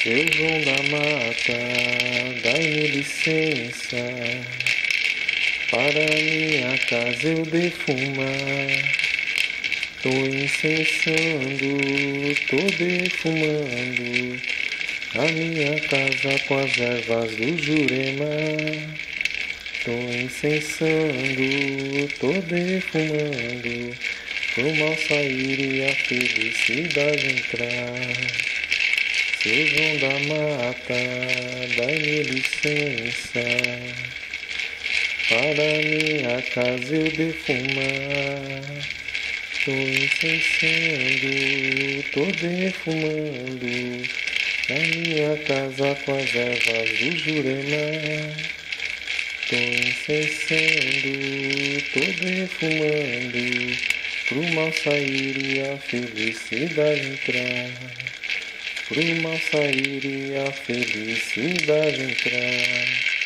Seu João da mata, dai-me licença, para minha casa eu defumar. Tô incensando, tô defumando a minha casa com as ervas do Jurema. Tô incensando, tô defumando, pro mal sair e a felicidade entrar. Seu João da mata, dai-me licença, para minha casa eu defumar. Tô incensando, tô defumando a minha casa com as ervas do Jurema. Tô incensando, tô defumando, pro mal sair e a felicidade entrar. Pro mal sair e a felicidade entrar.